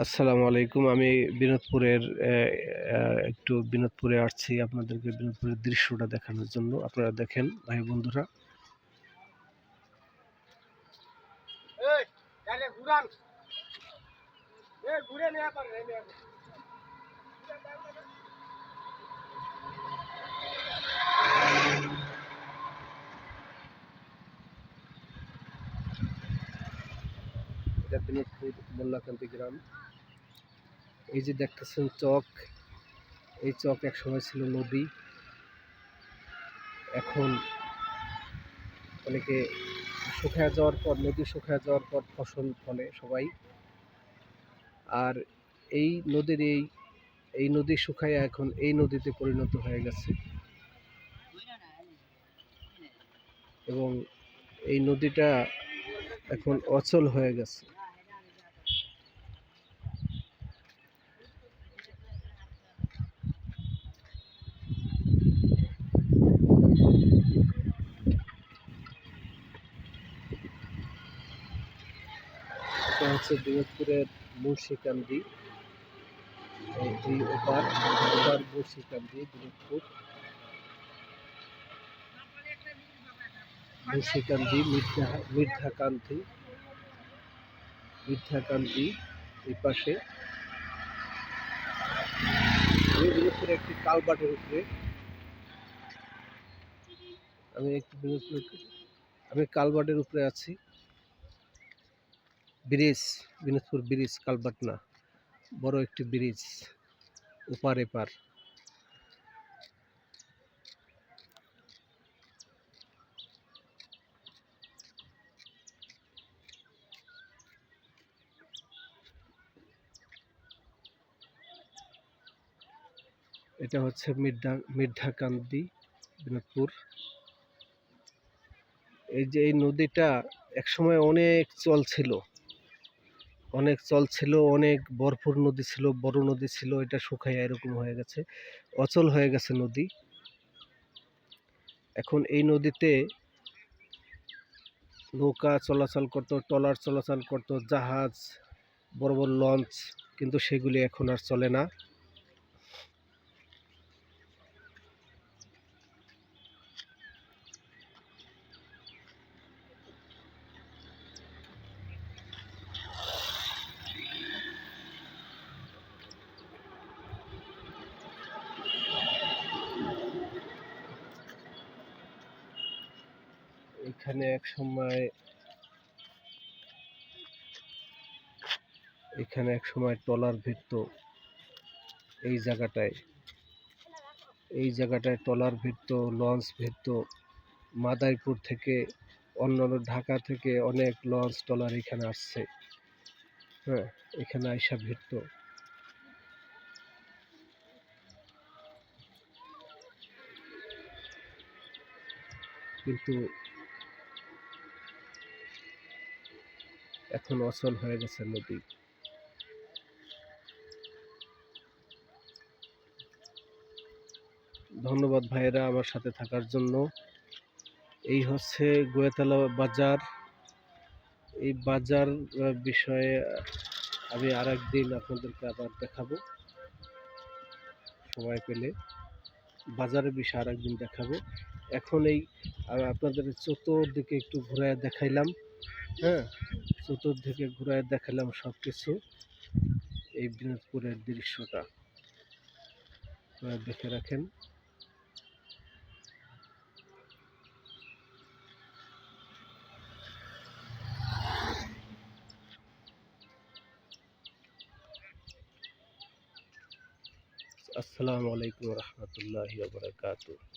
আসসালামু আলাইকুম। আমি বিনোদপুরের একটু বিনোদপুরে আসছি আপনাদেরকে বিনোদপুরের দৃশ্যটা দেখানোর জন্য। আপনারা দেখেন ভাই বন্ধুরা। এটা বিনোদপুর মোল্লাকান্দি গ্রাম। এই যে দেখতেছেন চক, এই চক একসময় ছিল নদী। এখন অনেকে শুকায় যাওয়ার পর, নদী শুকায় যাওয়ার পর ফসল ফলে সবাই। আর এই নদীর এই নদী শুকায় এখন এই নদীতে পরিণত হয়ে গেছে এবং এই নদীটা এখন অচল হয়ে গেছে। এটা হচ্ছে দিনাজপুরের মুন্সিকান্দি, এই ওপার মুন্সিকান্দি, দিনাজপুর মুন্সিকান্দি, মিঠাকান্দি এই পাশে। আমি দিনাজপুরে একটি কালবাটের উপরে, আমি কালবাটের উপরে আছি। ব্রিজ, দিনাজপুর ব্রিজ, কালবাট না, বড় একটি ব্রিজ, ওপার এপার। এটা হচ্ছে মিঠাকান্দি, দিনাজপুর। এই যে এই নদীটা একসময় অনেক চল ছিল, অনেক ভরপুর নদী ছিল, বড় নদী ছিল। এটা শুকায় এরকম হয়ে গেছে, অচল হয়ে গেছে নদী। এখন এই নদীতে নৌকা চলাচল করতো, ট্রলার চলাচল করতো, জাহাজ, বড় বড় লঞ্চ, কিন্তু সেগুলি এখন আর চলে না। এখানে এক সময় ট্রলার ভিড়তো এই জায়গাটায় ট্রলার ভিড়তো, লঞ্চ ভিড়তো। মাদারীপুর থেকে, অন্যান্য ঢাকা থেকে অনেক লঞ্চ ট্রলার এখানে আসছে। হ্যাঁ, এখানে আইসা ভিড়তো। কিন্তু এখন অচল হয়ে গেছে নদী। ধন্যবাদ ভাইয়েরা আমার সাথে থাকার জন্য। এই হচ্ছে গোয়াতলা বাজার। এই বাজার বিষয়ে আমি আরেকদিন আপনাদেরকে আবার দেখাবো, সময় পেলে বাজারের বিষয়ে আরেকদিন দেখাবো। এখন এই আপনাদের চতুর্দিকে একটু ঘুরায় দেখাইলাম। হ্যাঁ, চতুর্দিকে ঘুরায় দেখালাম সব কিছু। এই দিনাজপুরের দৃশ্যটা দেখে রাখেন। আসসালামু আলাইকুম রহমতুল্লাহি ওয়া বারাকাতুহু।